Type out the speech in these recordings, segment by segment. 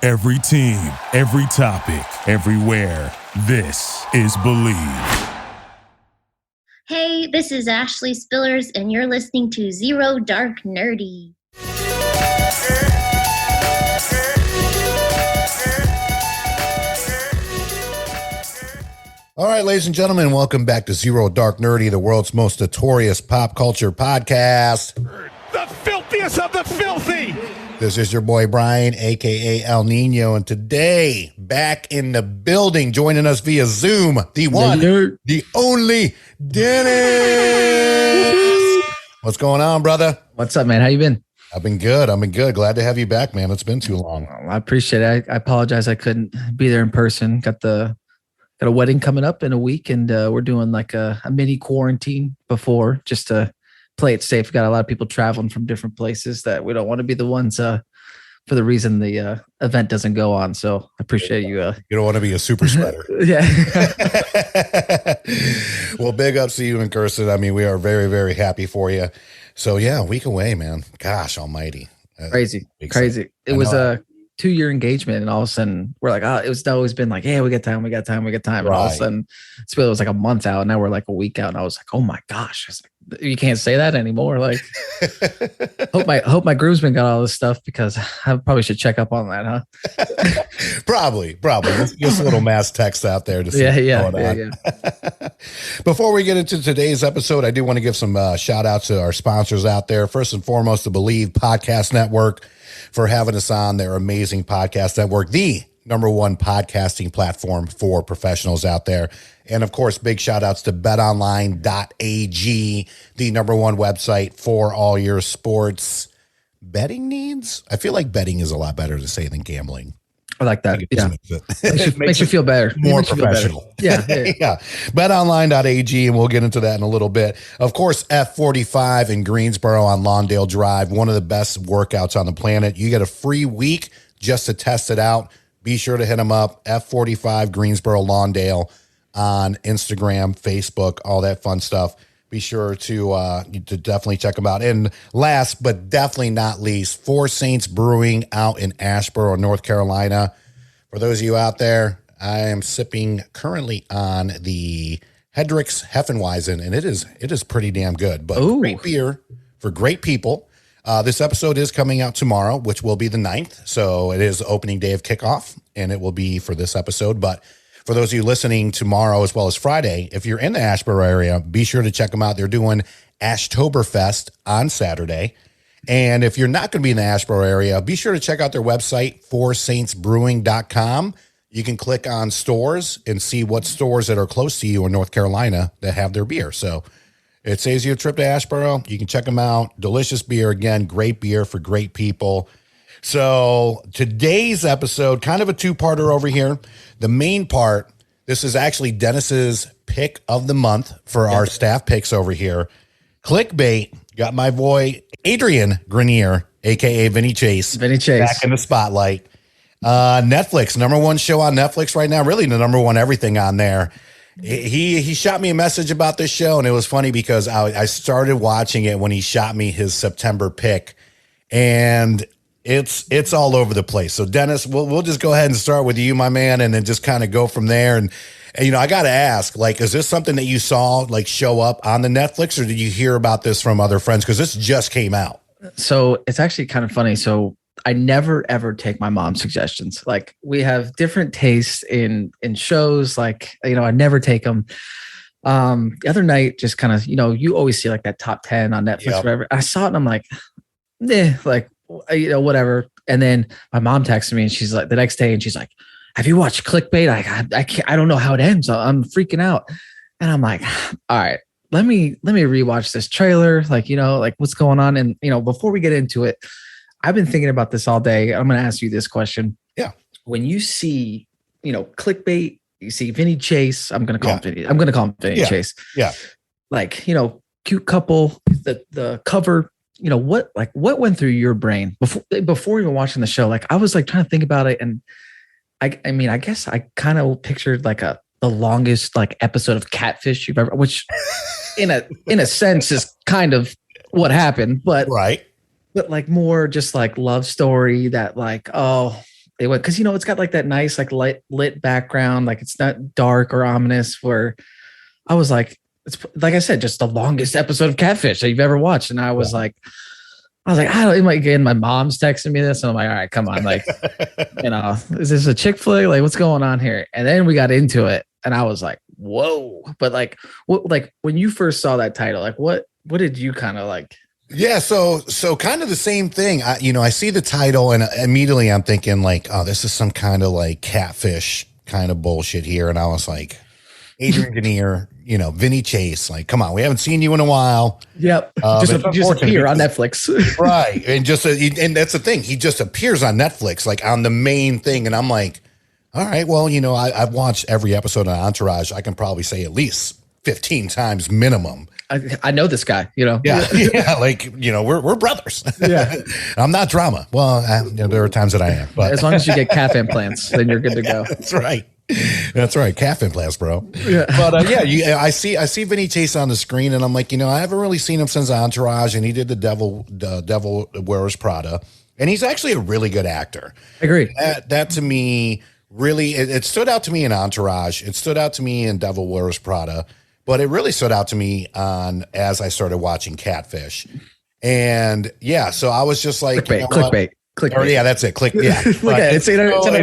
Every team, every topic, everywhere. This is Believe. Hey, this is Ashley Spillers, and you're listening to Zero Dark Nerdy. All right, ladies and gentlemen, welcome back to Zero Dark Nerdy, the world's most notorious pop culture podcast. The filthiest of the filthy. This is your boy Brian, a.k.a. El Nino, and today, back in the building, joining us via Zoom, the one, the only, Dennis. What's going on, brother? What's up, man? How you been? I've been good. Glad to have you back, man. It's been too long. I appreciate it. I apologize I couldn't be there in person. Got a wedding coming up in a week, and we're doing like a mini quarantine before, just to play it safe. Got a lot of people traveling from different places that we don't want to be the ones for the reason the event doesn't go on. So I appreciate you. You don't want to be a super spreader. Yeah. Well, big ups to you and Kirsten. I mean, we are very, very happy for you. So yeah, a week away, man. Gosh almighty. Crazy. It was a 2-year engagement, and all of a sudden we're like, it was always been like, yeah, we got time. And all of a sudden it was like a month out. Now we're like a week out, and I was like, oh my gosh, you can't say that anymore. Like, hope my groomsman got all this stuff, because I probably should check up on that, huh? Probably. Just a little mass text out there to see what's going on. Before we get into today's episode, I do want to give some shout outs to our sponsors out there. First and foremost, the Believe Podcast Network, for having us on their amazing podcast network, the number one podcasting platform for professionals out there. And of course, big shout outs to betonline.ag, the number one website for all your sports betting needs. I feel like betting is a lot better to say than gambling. I like that. Makes you feel better. More professional. Yeah. betonline.ag, and we'll get into that in a little bit. Of course, F45 in Greensboro on Lawndale Drive, one of the best workouts on the planet. You get a free week just to test it out. Be sure to hit them up, F45 Greensboro Lawndale, on Instagram, Facebook, all that fun stuff. Be sure to definitely check them out. And last but definitely not least, Four Saints Brewing out in Asheboro, North Carolina. For those of you out there, I am sipping currently on the Hendrick's Heffenweisen, and it is pretty damn good. But great beer for great people. This episode is coming out tomorrow, which will be the 9th. So it is opening day of kickoff, and it will be for this episode. But for those of you listening tomorrow as well as Friday, if you're in the Asheboro area, be sure to check them out. They're doing Ashtoberfest on Saturday. And if you're not going to be in the Asheboro area, be sure to check out their website, foursaintsbrewing.com. You can click on stores and see what stores that are close to you in North Carolina that have their beer. So it saves you a trip to Asheboro. You can check them out. Delicious beer. Again, great beer for great people. So today's episode, kind of a two-parter over here. The main part, this is actually Dennis's pick of the month for our staff picks over here. Clickbait got my boy Adrian Grenier, a.k.a. Vinny Chase, back in the spotlight. Netflix, number one show on Netflix right now, really the number one everything on there. He shot me a message about this show, and it was funny because I started watching it when he shot me his September pick, and it's all over the place. So Dennis, we'll just go ahead and start with you, my man, and then just kind of go from there. And I got to ask, like, is this something that you saw like show up on the Netflix, or did you hear about this from other friends? Because this just came out. So it's actually kind of funny. So I never ever take my mom's suggestions. Like, we have different tastes in shows. Like, I never take them. The other night, just kind of, you always see like that top 10 on Netflix, or whatever. I saw it and I'm like, whatever. And then my mom texted me, and she's like, the next day, and she's like, have you watched Clickbait? I don't know how it ends. I'm freaking out. And I'm like, all right, let me rewatch this trailer. Like, what's going on? And, before we get into it, I've been thinking about this all day. I'm going to ask you this question. Yeah. When you see, Clickbait, you see Vinny Chase, I'm going to call him Vinny. I'm going to call him Vinny Chase. Yeah. Like, cute couple, the cover, what went through your brain before even watching the show? Like, I was like trying to think about it, and I mean, I guess I kind of pictured like the longest like episode of Catfish you've ever, which in a sense is kind of what happened, but right. But like more just like love story that like, oh, they went, because it's got like that nice like lit background, like it's not dark or ominous. Where I was like, it's like I said, just the longest episode of Catfish that you've ever watched, and I was like, I don't. Again, my mom's texting me this, and I'm like, all right, come on, like, is this a chick flick? Like, what's going on here? And then we got into it, and I was like, whoa. But like, what, like when you first saw that title, like, what did you kind of like? Yeah, so kind of the same thing. I see the title and immediately I'm thinking like, oh, this is some kind of like Catfish kind of bullshit here. And I was like, Adrian Grenier, Vinny Chase, like, come on, we haven't seen you in a while. Yep, just appear on Netflix, right? And and that's the thing, he just appears on Netflix, like on the main thing, and I'm like, all right, well, I've watched every episode of Entourage. I can probably say at least 15 times minimum. I know this guy, Yeah, like we're brothers. Yeah, I'm not drama. Well, there are times that I am, but as long as you get calf implants, then you're good to go. That's right, calf implants, bro. Yeah, but I see Vinny Chase on the screen, and I'm like, I haven't really seen him since Entourage, and he did the Devil Wears Prada, and he's actually a really good actor. I agree. That to me really it stood out to me in Entourage. It stood out to me in Devil Wears Prada. But it really stood out to me as I started watching Catfish. And so I was just like, clickbait. Or, yeah, that's it. Yeah. Look at it. It's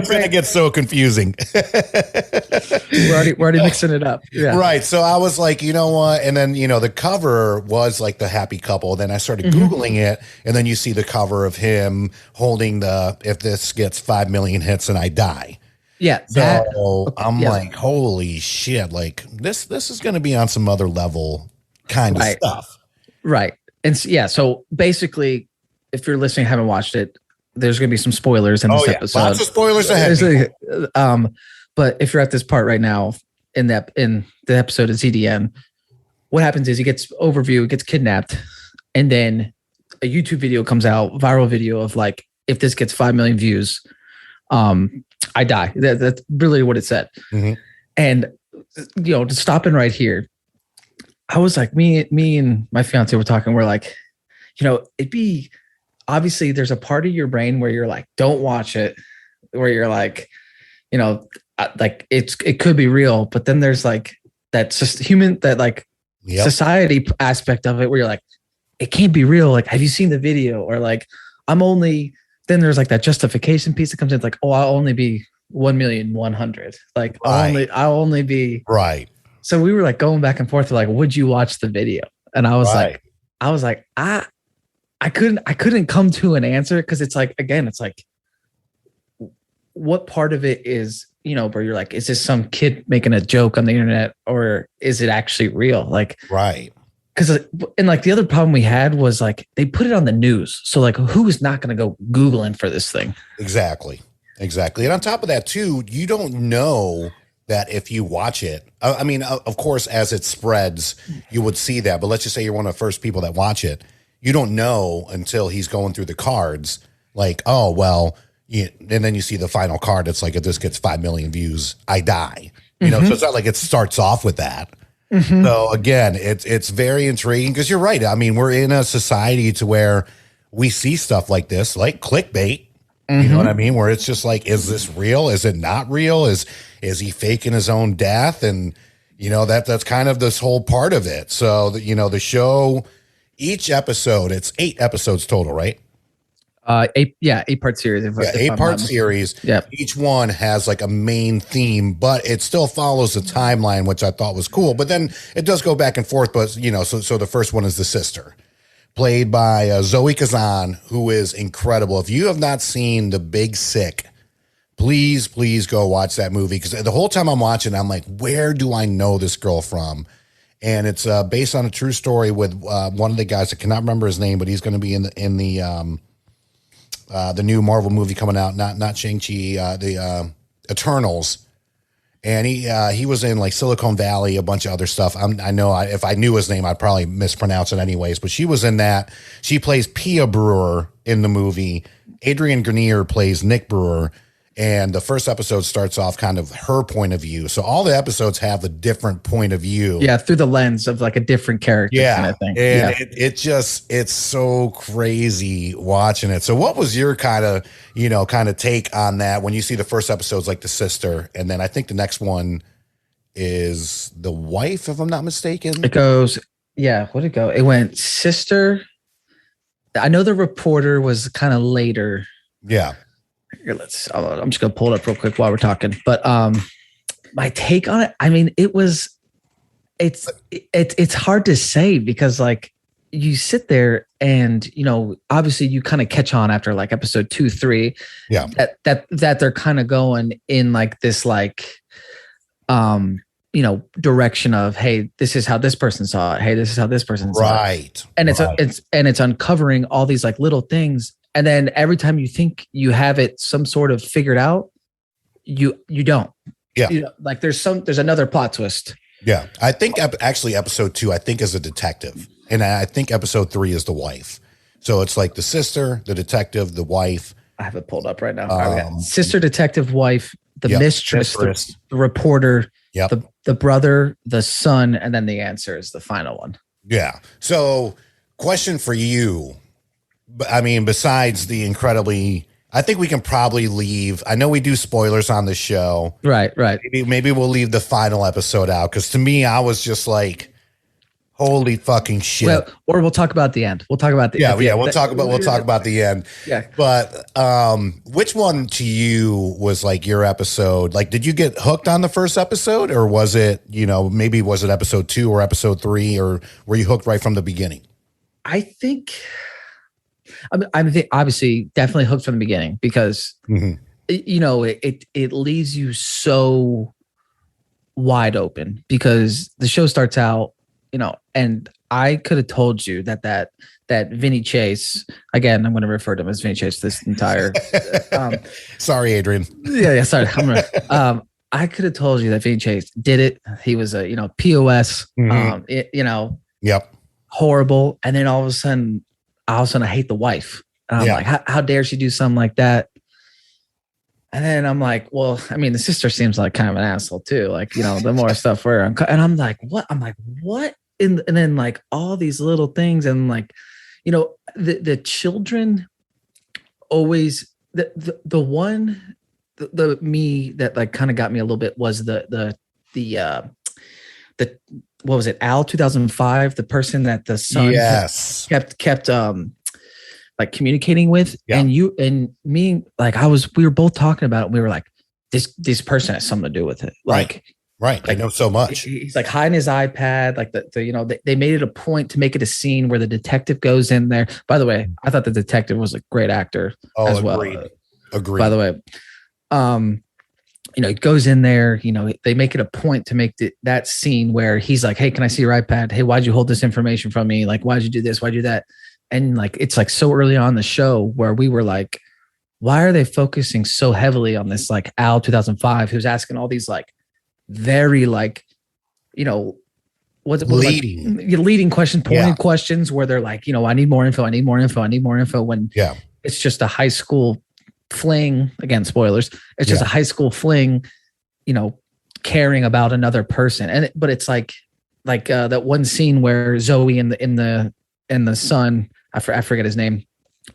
going to get so confusing. we're already mixing it up. Yeah. Right. So I was like, you know what? And then, the cover was like the happy couple. Then I started Googling it. And then you see the cover of him holding if this gets 5 million hits and I die. Yeah. So I'm like, holy shit. Like this is going to be on some other level kind of stuff. Right. And so basically, if you're listening, haven't watched it, there's going to be some spoilers in this episode. Lots of spoilers ahead. But if you're at this part right now in the episode of ZDN, what happens is he gets kidnapped, and then a YouTube video comes out, viral video of like, if this gets 5 million views, I die. That's really what it said. Mm-hmm. And just stopping right here, I was like, me and my fiance were talking. We're like, it'd be obviously there's a part of your brain where you're like, don't watch it, where you're like, like it could be real, but then there's like that's just human, that like society aspect of it where you're like, it can't be real. Like, have you seen the video? Or like, then there's like that justification piece that comes in. It's like, oh, I'll only be 1,100,000. Like, I'll only be right. So we were like going back and forth. Like, would you watch the video? And I was like, I couldn't come to an answer. Cause it's like, again, it's like, what part of it is, where you're like, is this some kid making a joke on the internet, or is it actually real? Like, right. Because and like the other problem we had was like they put it on the news, so like who is not going to go Googling for this thing? Exactly, and on top of that too, you don't know that if you watch it. I mean, of course, as it spreads, you would see that. But let's just say you're one of the first people that watch it, you don't know until he's going through the cards. Like, oh well, and then you see the final card. It's like, if this gets 5 million views, I die. So it's not like it starts off with that. Mm-hmm. So again, it's very intriguing because you're right. I mean, we're in a society to where we see stuff like this, like clickbait. You know what I mean? Where it's just like, is this real? Is it not real? Is he faking his own death? And that's kind of this whole part of it. So the show, each episode, it's 8 episodes total, right? 8-part series. 8-part series. Yeah. Each one has like a main theme, but it still follows a timeline, which I thought was cool. But then it does go back and forth. But so the first one is the sister, played by Zoe Kazan, who is incredible. If you have not seen The Big Sick, please go watch that movie, because the whole time I'm watching, I'm like, where do I know this girl from? And it's based on a true story with one of the guys. I cannot remember his name, but he's going to be in the new Marvel movie coming out, not Shang-Chi, the Eternals. And he was in like Silicon Valley, a bunch of other stuff. I know if I knew his name, I'd probably mispronounce it anyways, but she was in that. She plays Pia Brewer in the movie. Adrian Grenier plays Nick Brewer. And the first episode starts off kind of her point of view. So all the episodes have a different point of view. Yeah, through the lens of like a different character kind of thing. And it's so crazy watching it. So what was your kind of take on that when you see the first episode's like the sister, and then I think the next one is the wife, if I'm not mistaken? It goes, what'd it go? It went sister. I know the reporter was kind of later. Yeah. Here, I'm just gonna pull it up real quick while we're talking. But my take on it, I mean, it's hard to say because like you sit there and obviously you kind of catch on after like episode 2, 3. Yeah. That they're kind of going in like this direction of, hey, this is how this person saw it. Hey, this is how this person saw it. And it's uncovering all these like little things. And then every time you think you have it some sort of figured out, you don't. Yeah. Like there's another plot twist. Yeah. I think actually episode 2, I think is a detective. And I think episode 3 is the wife. So it's like the sister, the detective, the wife. I have it pulled up right now. Sister, detective, wife, the mistress, the reporter, the brother, the son, and then the answer is the final one. Yeah. So question for you. I mean, besides the incredibly, I think we can probably leave. I know we do spoilers on the show. Right. Maybe we'll leave the final episode out. Because to me, I was just like, holy fucking shit. Well, or we'll talk about the end. We'll talk about the end. We'll talk about the end. Yeah. But which one to you was like your episode? Like, did you get hooked on the first episode, or was it, maybe was it episode 2 or episode 3, or were you hooked right from the beginning? I think I'm obviously definitely hooked from the beginning because it leaves you so wide open because the show starts out, and I could have told you that Vinny Chase, again, I'm going to refer to him as Vinny Chase this entire sorry, Adrian. Yeah, sorry. I could have told you that Vinny Chase did it. He was a POS, Yep. horrible, and then all of a sudden I hate the wife. And I'm like, how dare she do something like that? And then I'm like, well, I mean, the sister seems like kind of an asshole too. Like, the more stuff where and I'm like, what? I'm like, what? And then like all these little things. And like, the children always, the one, the me that like kind of got me a little bit was the what was it? Al 2005, the person that the son kept like communicating with, and you and me, like we were both talking about it. We were like, this person has something to do with it. Like, right. I know so much. He's like hiding his iPad. Like they made it a point to make it a scene where the detective goes in there. By the way, I thought the detective was a great actor as well. Agreed. By the way, he goes in there, they make it a point to make that scene where he's like, hey, can I see your iPad? Hey, why'd you hold this information from me? Like, why'd you do this? Why'd you do that? And like, it's like so early on the show where we were like, why are they focusing so heavily on this? Like Al 2005, who's asking all these like very like, leading question, pointed questions where they're like, I need more info. When it's just a high school fling, again, spoilers. It's just a high school fling, caring about another person. But it's like that one scene where Zoe and the son, I forget his name,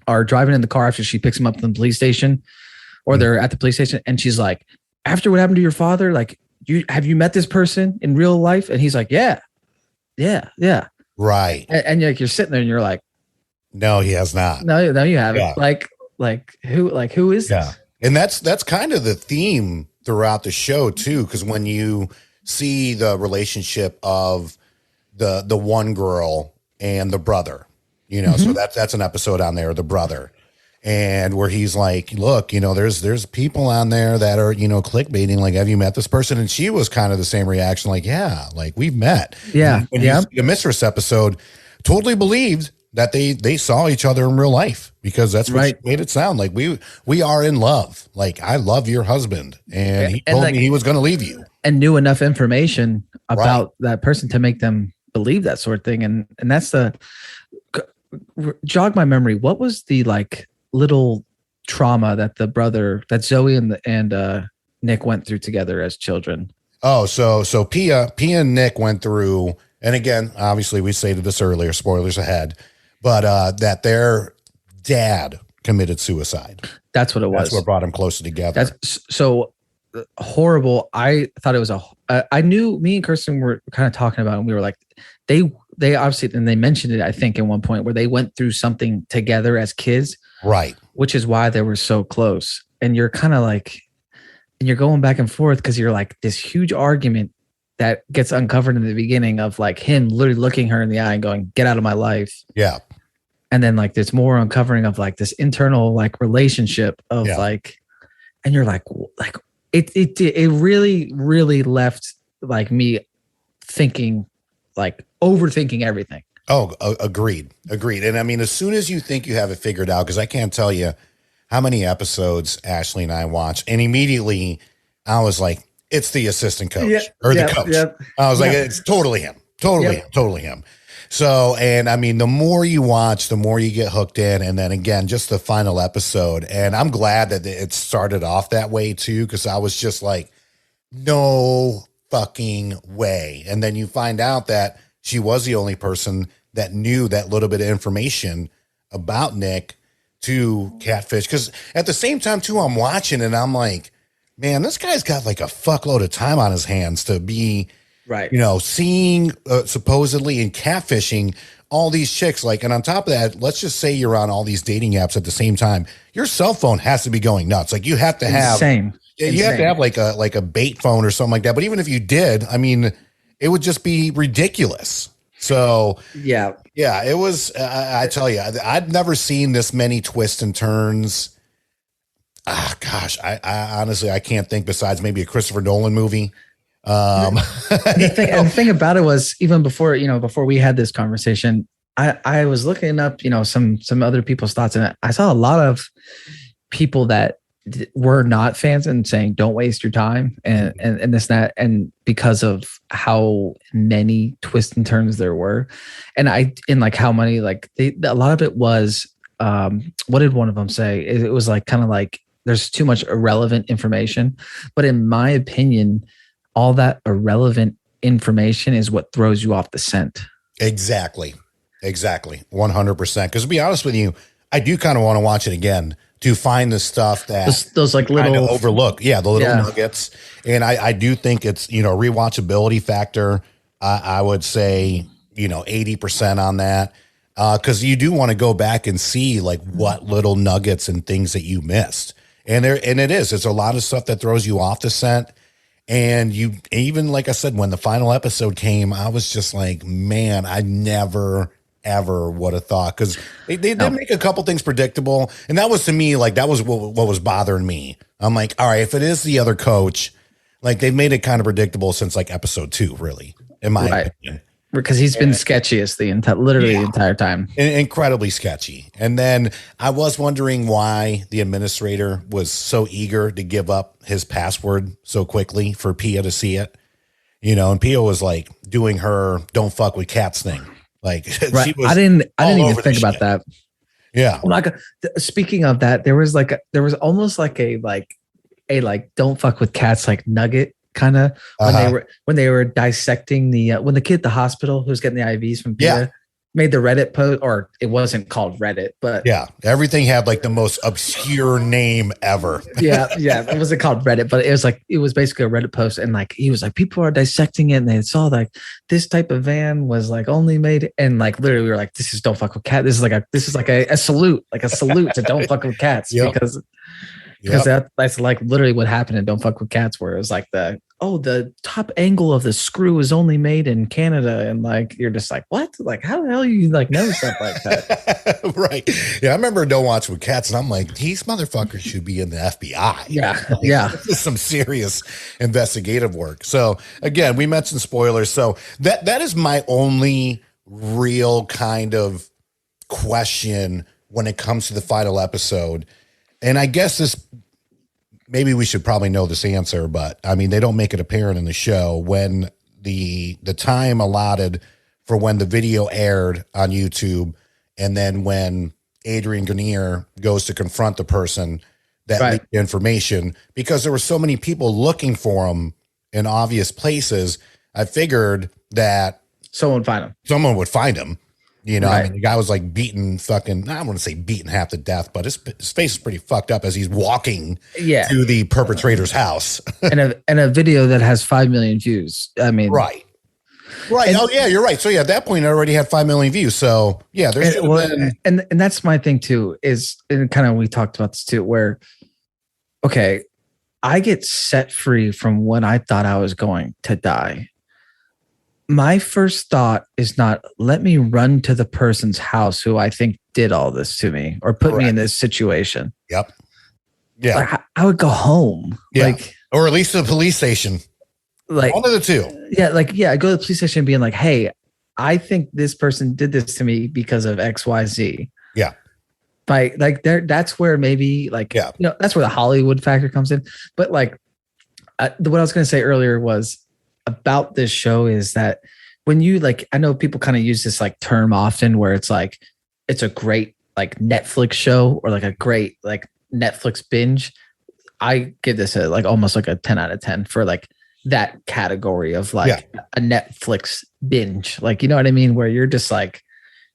are driving in the car after she picks him up from the police station, or they're at the police station, and she's like, after what happened to your father, like, have you met this person in real life? And he's like, yeah. Right. And you're sitting there and you're like, no, he has not. No, you haven't. Yeah. Who is this? And that's kind of the theme throughout the show too, because when you see the relationship of the one girl and the brother, so that's an episode on there, the brother, and where he's like, look, there's people on there that are, clickbaiting, like, have you met this person? And she was kind of the same reaction, like, yeah, like we've met. Yeah. And the mistress episode totally believed that they saw each other in real life, because that's what she made it sound like. We are in love. Like, I love your husband, and he told me he was going to leave you, and knew enough information about that person to make them believe that sort of thing. And that's the jog my memory. What was the like little trauma that that Zoe and Nick went through together as children. Oh, so Pia and Nick went through, and again, obviously we stated this earlier, spoilers ahead, but that their dad committed suicide. That's what it was. That's what brought them closer together. That's so horrible. I thought it was I knew, me and Kirsten were kind of talking about it, and we were like, they obviously, and they mentioned it, I think, in one point where they went through something together as kids. Right. Which is why they were so close. And you're kind of like, and you're going back and forth because you're like this huge argument that gets uncovered in the beginning of like him literally looking her in the eye and going, "Get out of my life." Yeah. And then like there's more uncovering of like this internal like relationship of like, and you're like it really, really left like me thinking, like overthinking everything. Oh, agreed. And I mean, as soon as you think you have it figured out, because I can't tell you how many episodes Ashley and I watched, and immediately I was like, it's the assistant coach the coach. I was like, it's totally him. Totally him. So, and I mean, the more you watch, the more you get hooked in. And then again, just the final episode. And I'm glad that it started off that way too, because I was just like, no fucking way. And then you find out that she was the only person that knew that little bit of information about Nick to catfish. Because at the same time too, I'm watching and I'm like, man, this guy's got like a fuckload of time on his hands to be, right, you know, seeing supposedly and catfishing all these chicks. Like, and on top of that, let's just say you're on all these dating apps at the same time. Your cell phone has to be going nuts. Like, you have to have you have to have like a bait phone or something like that. But even if you did, I mean, it would just be ridiculous. So yeah, it was. I tell you, I'd never seen this many twists and turns. Gosh, I honestly I can't think besides maybe a Christopher Nolan movie. The thing about it was, even before we had this conversation, I was looking up, some other people's thoughts, and I saw a lot of people that were not fans and saying, don't waste your time and this and that. And because of how many twists and turns there were, and like how many, like a lot of it was, what did one of them say? It was like, kind of like, there's too much irrelevant information. But in my opinion, all that irrelevant information is what throws you off the scent. Exactly. 100%. Because to be honest with you, I do kind of want to watch it again to find the stuff that those like little overlook. Yeah. The little nuggets. And I do think it's, rewatchability factor. I would say, 80% on that. Cause you do want to go back and see like what little nuggets and things that you missed. And it's a lot of stuff that throws you off the scent. And you, even like I said, when the final episode came, I was just like, man, I never, ever would have thought, because they did make a couple things predictable. And that was, to me, like, that was what was bothering me. I'm like, all right, if it is the other coach, like, they've made it kind of predictable since like episode 2, really, in my opinion. Because he's been sketchiest the entire time. Incredibly sketchy. And then I was wondering why the administrator was so eager to give up his password so quickly for Pia to see it. And Pia was like doing her "don't fuck with cats" thing. Like, right. She was I didn't even think about that. Yeah. Oh my God. Speaking of that, there was almost like a "don't fuck with cats" like nugget kind of when they were dissecting when the kid at the hospital who was getting the IVs from Pia made the Reddit post, or it wasn't called Reddit, but everything had like the most obscure name ever. It wasn't called Reddit, but it was basically a Reddit post, and like he was like, people are dissecting it, and they saw like this type of van was like only made, and like literally we were like, this is "don't fuck with cats." This is like a salute, to "don't fuck with cats," because that's like literally what happened in "Don't Fuck with Cats," where it was like the top angle of the screw is only made in Canada, and like you're just like, what? Like, how the hell you like know stuff like that? Right. Yeah, I remember "Don't Watch with Cats," and I'm like, these motherfuckers should be in the FBI. This is some serious investigative work. So again, we mentioned spoilers, so that is my only real kind of question when it comes to the final episode. And I guess maybe we should probably know this answer, but I mean, they don't make it apparent in the show when the time allotted for when the video aired on YouTube, and then when Adrian Grenier goes to confront the person that Right. leaked the information, because there were so many people looking for him in obvious places. I figured that Someone find him. someone would find him. You know, I Right. mean, the guy was like beaten fucking, I don't want to say beaten half to death, but his face is pretty fucked up as he's walking Yeah. to the perpetrator's house. and a video that has 5 million views. I mean, Right. Right. And- Oh, yeah, you're right. So, yeah, at that point, it already had 5 million views. So, yeah, there's and that's my thing too, is, and kind of, we talked about this too, where, okay, I get set free from when I thought I was going to die. My first thought is not, let me run to the person's house who I think did all this to me or put me in Correct. this situation. Yep. Yeah. Like, I would go home. Yeah. Like, Or at least to the police station. like, One of the two. yeah, I go to the police station being like, hey, I think this person did this to me because of XYZ. Yeah. Like there, that's where maybe like, Yeah. you know, that's where the Hollywood factor comes in. But like, what I was going to say earlier was about this show is that when you like, I know people kind of use this like term often where it's like, it's a great like Netflix show or like a great like Netflix binge. I give this a like almost like a 10 out of 10 for like that category of like a Netflix binge. Like, you know what I mean? Where you're just like,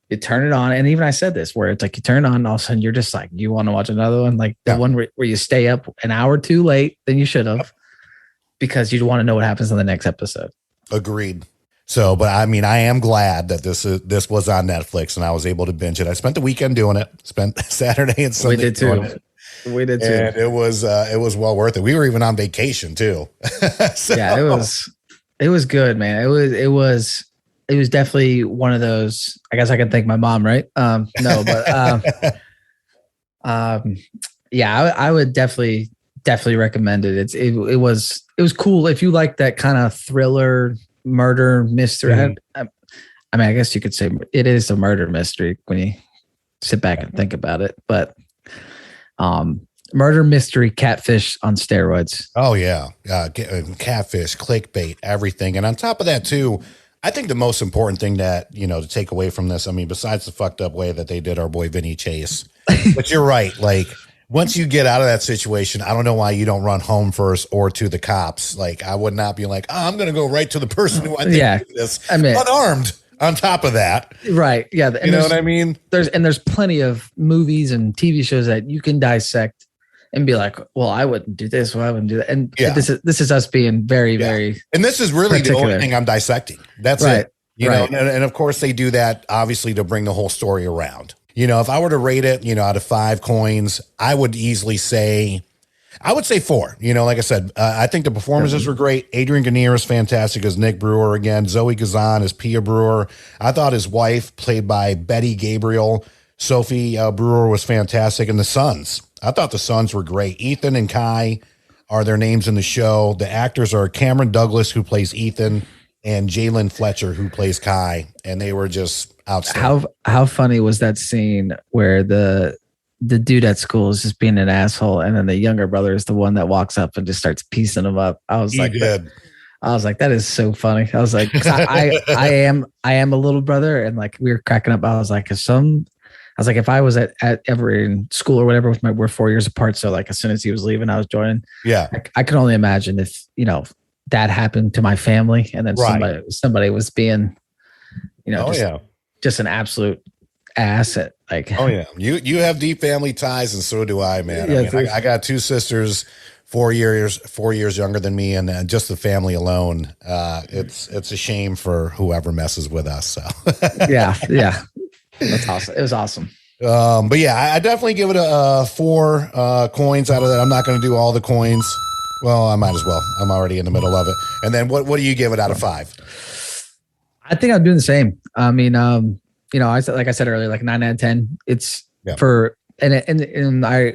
you turn it on. And even I said this, where it's like, you turn it on, all of a sudden you're just like, you want to watch another one? Like the one where you stay up an hour too late than you should have because you want to know what happens in the next episode. Agreed. So, but I mean, I am glad that this was on Netflix and I was able to binge it. I spent the weekend doing it. Spent Saturday and Sunday. We did doing too. it. We did too. And it was well worth it. We were even on vacation too. So, yeah, it was good, man. It was definitely one of those. I guess I can thank my mom, right? No, but yeah, I would definitely recommend it. It was cool if you like that kind of thriller murder mystery. Mm-hmm. I mean, I guess you could say it is a murder mystery when you sit back and think about it, but murder mystery catfish on steroids. Oh yeah. Catfish, clickbait, everything. And on top of that too, I think the most important thing that, you know, to take away from this, I mean, besides the fucked up way that they did our boy Vinny Chase, but you're right. Like once you get out of that situation, I don't know why you don't run home first or to the cops. Like I would not be like, oh, I'm going to go right to the person who I think did this, I mean, unarmed on top of that. Right. Yeah. And you know what I mean? There's plenty of movies and TV shows that you can dissect and be like, well, I wouldn't do this. Well, I wouldn't do that. And this is us being very, very, and this is really particular. the only thing I'm dissecting. That's right. it. You know, and of course they do that obviously to bring the whole story around. You know, if I were to rate it, you know, out of 5 coins, I would easily say, I would say 4. You know, like I said, I think the performances were great. Adrian Grenier is fantastic as Nick Brewer again. Zoe Kazan as Pia Brewer. I thought his wife, played by Betty Gabriel, Sophie Brewer, was fantastic. And the sons, I thought the sons were great. Ethan and Kai are their names in the show. The actors are Cameron Douglas, who plays Ethan, and Jalen Fletcher, who plays Kai. And they were just outstanding. How funny was that scene where the dude at school is just being an asshole, and then the younger brother is the one that walks up and just starts piecing him up. I was like, that is so funny. I was like, 'cause I am a little brother, and like we were cracking up. I was like, if I was at ever in school or whatever we're 4 years apart. So like as soon as he was leaving, I was joining. Yeah. I can only imagine if, you know, that happened to my family and then somebody was being, you know, just an absolute asset. Like, oh yeah, you have deep family ties, and so do I, man. Yeah, I mean, I got 2 sisters, 4 years younger than me, and just the family alone, it's a shame for whoever messes with us. So yeah, that's awesome. It was awesome. But yeah, I definitely give it a 4 coins out of that. I'm not going to do all the coins. Well, I might as well. I'm already in the middle of it. And then what do you give it out of 5? I think I'm doing the same. I mean, you know, like I said earlier, like 9 out of 10. It's for, and I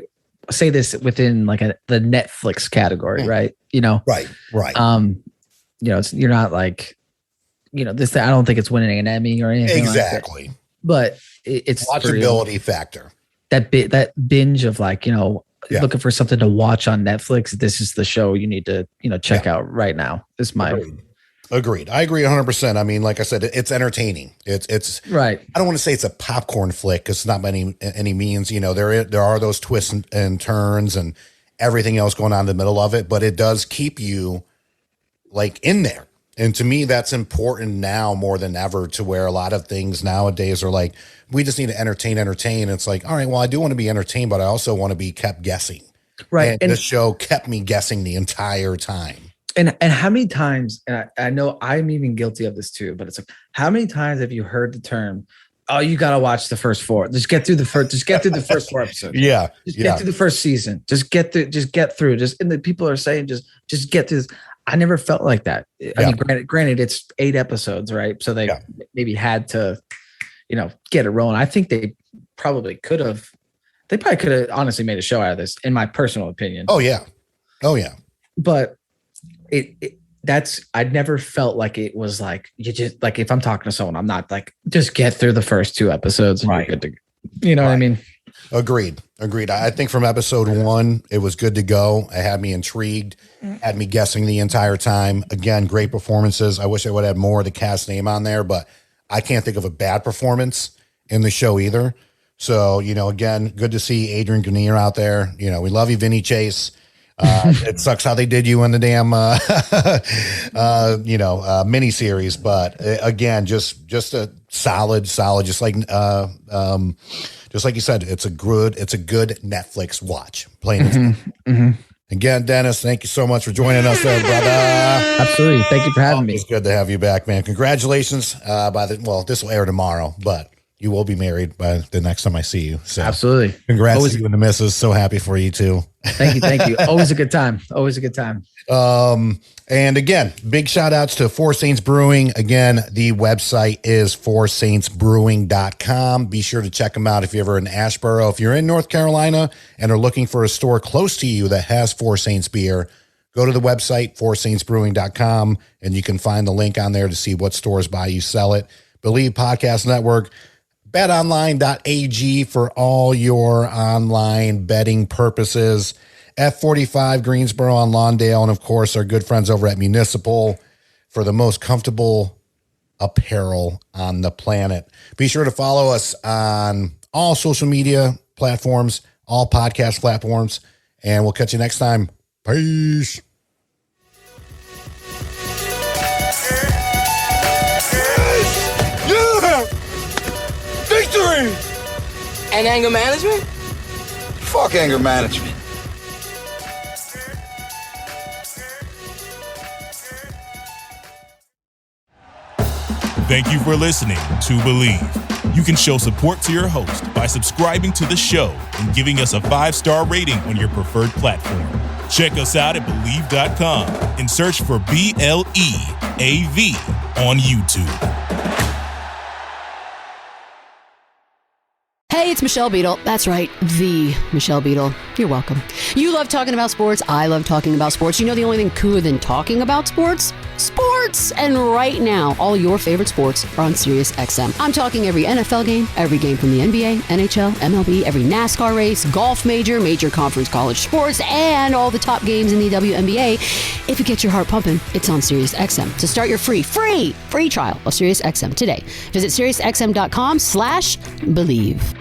say this within like the Netflix category, right? You know, right. You know, you're not like, you know, this. I don't think it's winning an Emmy or anything. Exactly. Like that. But it's watchability factor. That binge of like, you know, looking for something to watch on Netflix. This is the show you need to, you know, check out right now. This is my. Agreed. I agree 100%. I mean, like I said, it's entertaining. It's Right. I don't want to say it's a popcorn flick because it's not by any means. You know, there are those twists and turns and everything else going on in the middle of it, but it does keep you like in there. And to me, that's important now more than ever, to where a lot of things nowadays are like, we just need to entertain. It's like, all right, well, I do want to be entertained, but I also want to be kept guessing. Right. And this show kept me guessing the entire time. And how many times, and I know I'm even guilty of this too, but it's like, how many times have you heard the term, oh, you got to watch the first 4. Just get through the first 4 episodes. Yeah. Just get through the first season. Just get through. And the people are saying, just get through this. I never felt like that. I mean, granted, it's 8 episodes, right? So they maybe had to, get it rolling. I think they probably could have honestly made a show out of this, in my personal opinion. Oh yeah. But I'd never felt like it was like, you just like, if I'm talking to someone, I'm not like, just get through the first 2 episodes and you're good to go. You know what I mean? Agreed. I think from episode 1, it was good to go. It had me intrigued, had me guessing the entire time. Again, great performances. I wish I would have more of the cast name on there, but I can't think of a bad performance in the show either. So, again, good to see Adrian Grenier out there. We love you, Vinny Chase. It sucks how they did you in the damn, mini series, but again, just a solid, just like you said, it's a good Netflix watch. Plain Again, Dennis, thank you so much for joining us there, brother. Absolutely. Thank you for having me. It's good to have you back, man. Congratulations. This will air tomorrow, but you will be married by the next time I see you. So absolutely. Congrats to you and the missus. So happy for you too. Thank you. Always a good time. And again, big shout outs to Four Saints Brewing. Again, the website is foursaintsbrewing.com. Be sure to check them out if you're ever in Asheboro. If you're in North Carolina and are looking for a store close to you that has Four Saints beer, go to the website, foursaintsbrewing.com, and you can find the link on there to see what stores buy you sell it. Believe Podcast Network. BetOnline.ag for all your online betting purposes. F45 Greensboro on Lawndale, and of course our good friends over at Municipal for the most comfortable apparel on the planet. Be sure to follow us on all social media platforms, all podcast platforms, and we'll catch you next time. Peace. Victory! And anger management? Fuck anger management. Thank you for listening to Believe. You can show support to your host by subscribing to the show and giving us a 5-star rating on your preferred platform. Check us out at Believe.com and search for BLEAV on YouTube. Hey, it's Michelle Beadle. That's right, the Michelle Beadle. You're welcome. You love talking about sports. I love talking about sports. You know the only thing cooler than talking about sports? Sports! And right now, all your favorite sports are on Sirius XM. I'm talking every NFL game, every game from the NBA, NHL, MLB, every NASCAR race, golf major conference college sports, and all the top games in the WNBA. If you get your heart pumping, it's on Sirius XM. To start your free trial of Sirius XM today, visit SiriusXM.com/believe.